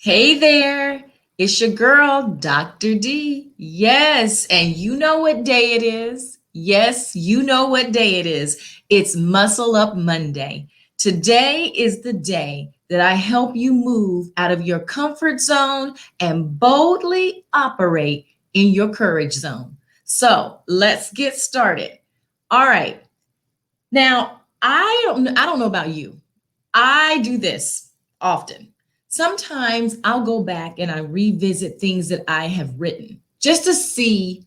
Hey there, it's your girl, Dr. D. Yes, and you know what day it is. Yes, you know what day it is. It's Muscle Up Monday. Today is the day that I help you move out of your comfort zone and boldly operate in your courage zone. So let's get started. All right. Now, I don't know about you. I do this often. Sometimes I'll go back and I revisit things that I have written just to see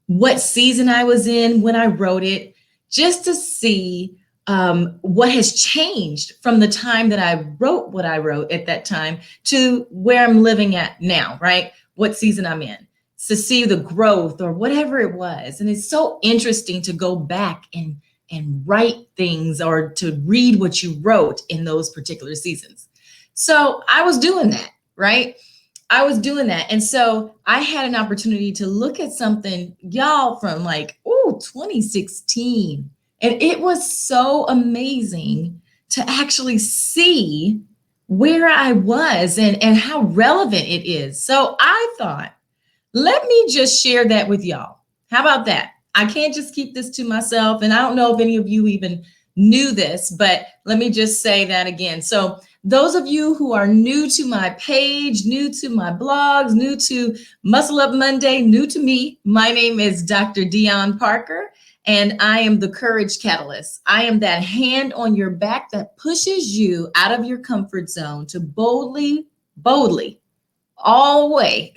what season I was in when I wrote it, just to see what has changed from the time that I wrote what I wrote at that time to where I'm living at now, right? What season I'm in, to see the growth or whatever it was. And it's so interesting to go back and write things or to read what you wrote in those particular seasons. So I was doing that, right? I was doing that. And so I had an opportunity to look at something, y'all, from like, 2016. And it was so amazing to actually see where I was and how relevant it is. So I thought, let me just share that with y'all. How about that? I can't just keep this to myself. And I don't know if any of you even knew this, but let me just say that again. So those of you who are new to my page, new to my blogs, new to Muscle Up Monday, new to me, my name is Dr. Dion Parker, and I am the Courage Catalyst. I am that hand on your back that pushes you out of your comfort zone to boldly, all the way,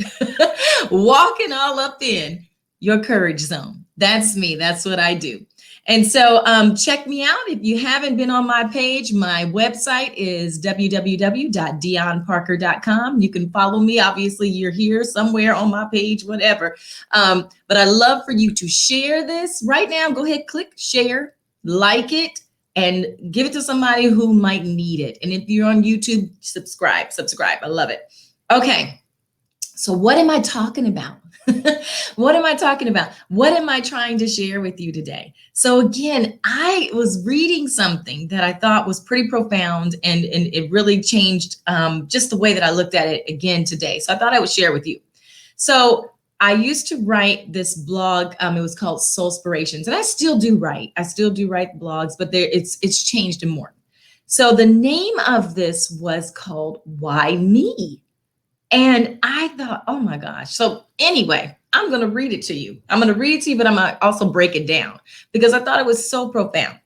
walking all up in your courage zone. That's me. That's what I do. And so check me out. If you haven't been on my page, my website is www.dionparker.com. You can follow me. Obviously, you're here somewhere on my page, whatever. But I love for you to share this right now. Go ahead, click share, like it, and give it to somebody who might need it. And if you're on YouTube, subscribe. I love it. Okay. So what am I talking about? What am I talking about? What am I trying to share with you today? So again, I was reading something that I thought was pretty profound and it really changed just the way that I looked at it again today. So I thought I would share with you. So I used to write this blog. It was called Soulspirations, and I still do write. Blogs, but it's changed and more. So the name of this was called Why Me? And I thought, oh my gosh. So anyway, I'm going to read it to you. But I'm going to also break it down because I thought it was so profound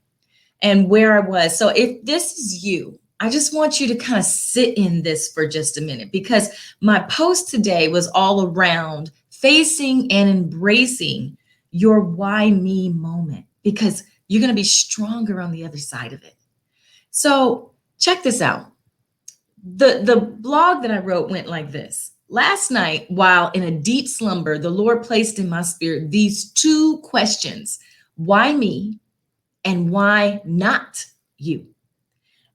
and where I was. So if this is you, I just want you to kind of sit in this for just a minute because my post today was all around facing and embracing your why me moment because you're going to be stronger on the other side of it. So check this out. The blog that I wrote went like this. Last night, while in a deep slumber, the Lord placed in my spirit these two questions: why me and why not you?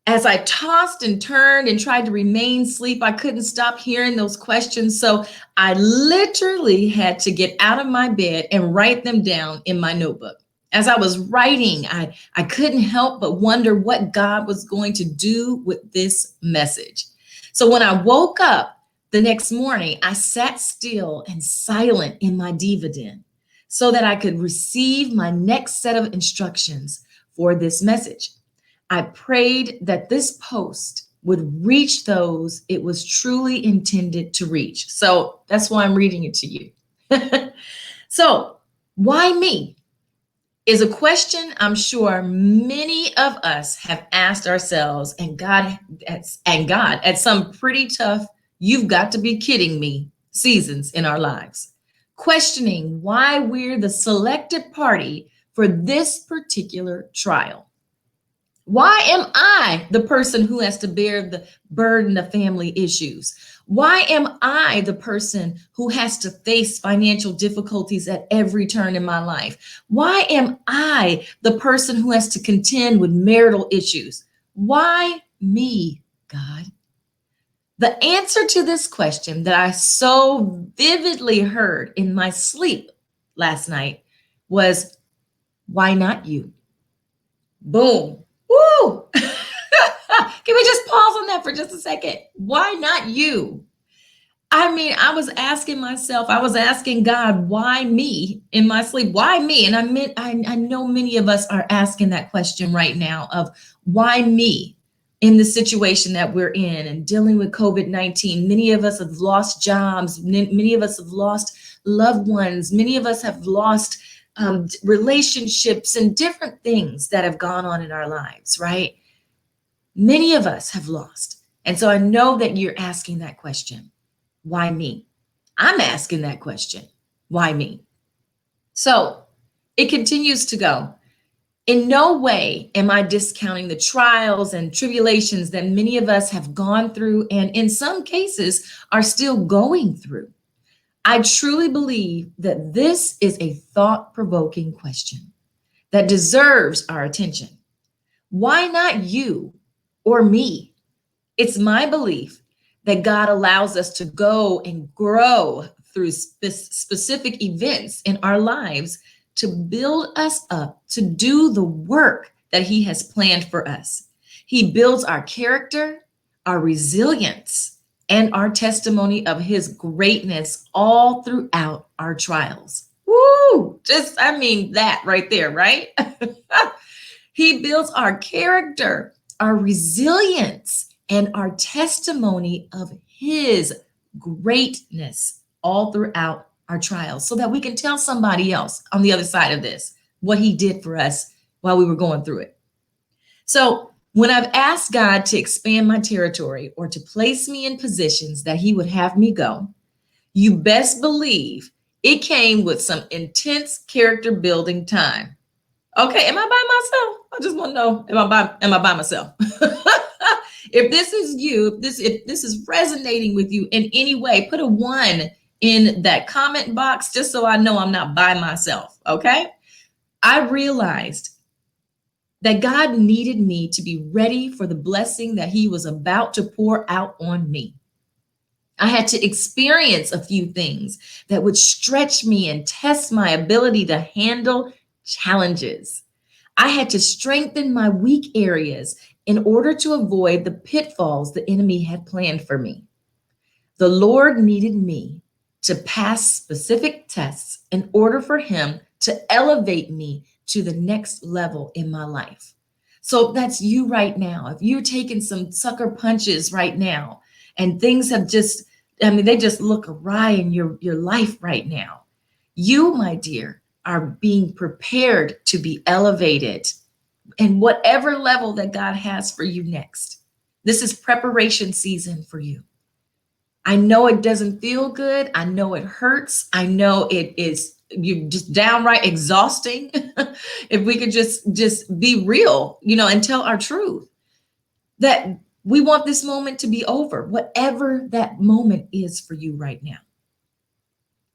As I tossed and turned and tried to remain asleep, I couldn't stop hearing those questions. So I literally had to get out of my bed and write them down in my notebook. As I was writing, I couldn't help but wonder what God was going to do with this message. So when I woke up the next morning, I sat still and silent in my diva den so that I could receive my next set of instructions for this message. I prayed that this post would reach those it was truly intended to reach. So that's why I'm reading it to you. So why me? Is a question I'm sure many of us have asked ourselves, and God at some pretty tough, you've got to be kidding me seasons in our lives, questioning why we're the selected party for this particular trial. Why am I the person who has to bear the burden of family issues? Why am I the person who has to face financial difficulties at every turn in my life? Why am I the person who has to contend with marital issues? Why me, God? The answer to this question that I so vividly heard in my sleep last night was, why not you? Boom. Woo! Can we just pause on that for just a second? Why not you? I mean, I was asking myself, I was asking God, why me in my sleep? Why me? And I know many of us are asking that question right now of why me in the situation that we're in and dealing with COVID-19. Many of us have lost jobs. Many of us have lost loved ones. Many of us have lost relationships and different things that have gone on in our lives, right? Many of us have lost. And so I know that you're asking that question. Why me? I'm asking that question. Why me? So it continues to go. In no way am I discounting the trials and tribulations that many of us have gone through and in some cases are still going through. I truly believe that this is a thought provoking question that deserves our attention. Why not you or me? It's my belief that God allows us to go and grow through specific events in our lives to build us up to do the work that He has planned for us. He builds our character, our resilience, and our testimony of His greatness all throughout our trials. Woo! Just, I mean, that right there, right? He builds our character, our resilience, and our testimony of His greatness all throughout our trials so that we can tell somebody else on the other side of this what He did for us while we were going through it. So when I've asked God to expand my territory or to place me in positions that He would have me go, you best believe it came with some intense character building time. Okay, am I by myself? I just want to know, am I by myself? If this is you, if this is resonating with you in any way, put a 1 in that comment box just so I know I'm not by myself, okay? I realized that God needed me to be ready for the blessing that He was about to pour out on me. I had to experience a few things that would stretch me and test my ability to handle challenges. I had to strengthen my weak areas in order to avoid the pitfalls the enemy had planned for me. The Lord needed me to pass specific tests in order for Him to elevate me to the next level in my life. So that's you right now. If you're taking some sucker punches right now and things have just, they just look awry in your life right now, you, my dear, are being prepared to be elevated in whatever level that God has for you next. This is preparation season for you. I know it doesn't feel good. I know it hurts. I know it is you just downright exhausting. If we could just be real, and tell our truth that we want this moment to be over, whatever that moment is for you right now.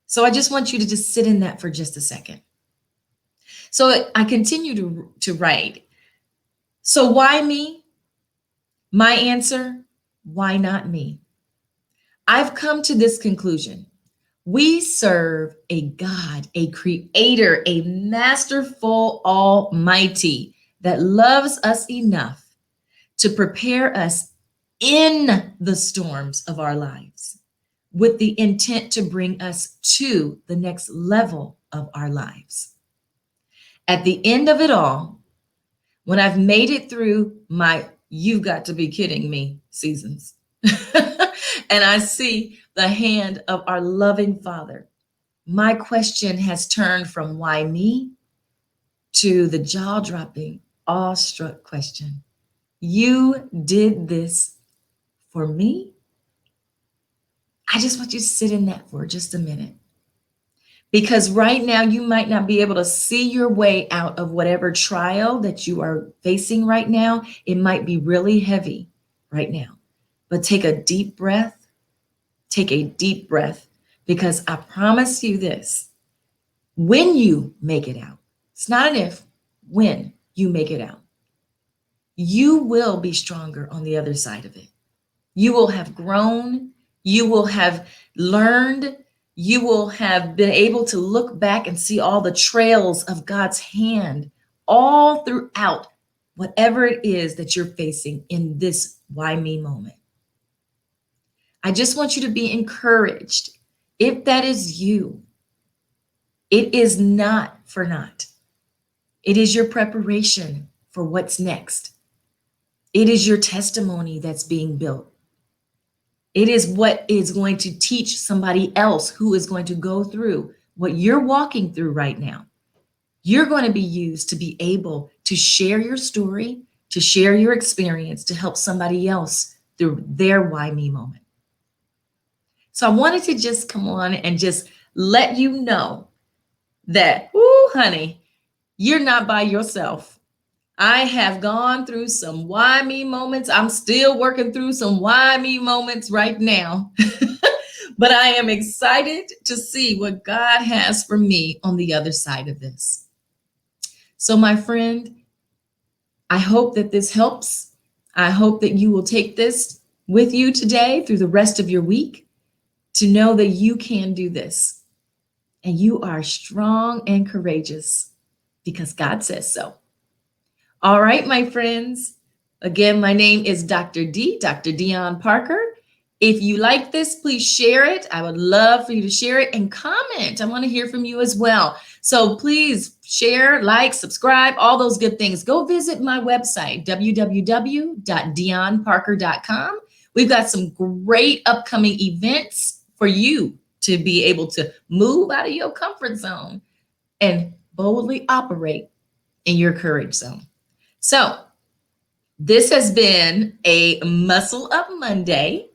So I just want you to just sit in that for just a second. So I continue to write. So why me? My answer, why not me? I've come to this conclusion. We serve a God, a creator, a masterful almighty that loves us enough to prepare us in the storms of our lives with the intent to bring us to the next level of our lives. At the end of it all, when I've made it through my "you've got to be kidding me" seasons, and I see the hand of our loving Father, my question has turned from why me to the jaw-dropping, awestruck question. You did this for me? I just want you to sit in that for just a minute. Because right now, you might not be able to see your way out of whatever trial that you are facing right now. It might be really heavy right now. But take a deep breath. Take a deep breath. Because I promise you this, when you make it out, it's not an if, when you make it out, you will be stronger on the other side of it. You will have grown. You will have learned. You will have been able to look back and see all the trails of God's hand all throughout whatever it is that you're facing in this why me moment. I I just want you to be encouraged. If that is you, it is not for naught. It is your preparation for what's next. It is your testimony that's being built. It is what is going to teach somebody else who is going to go through what you're walking through right now. You're going to be used to be able to share your story, to share your experience, to help somebody else through their why me moment. So I wanted to just come on and just let you know that, whoo, honey, you're not by yourself. I have gone through some why me moments. I'm still working through some why me moments right now. But I am excited to see what God has for me on the other side of this. So, my friend, I hope that this helps. I hope that you will take this with you today through the rest of your week to know that you can do this and you are strong and courageous because God says so. All right, my friends. Again, my name is Dr. Dion Parker. If you like this, please share it. I would love for you to share it and comment. I want to hear from you as well. So please share, like, subscribe, all those good things. Go visit my website, www.dionparker.com. We've got some great upcoming events for you to be able to move out of your comfort zone and boldly operate in your courage zone. So this has been a Muscle Up Monday.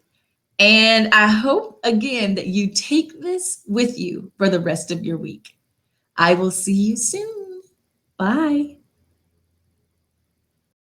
And I hope, again, that you take this with you for the rest of your week. I will see you soon. Bye.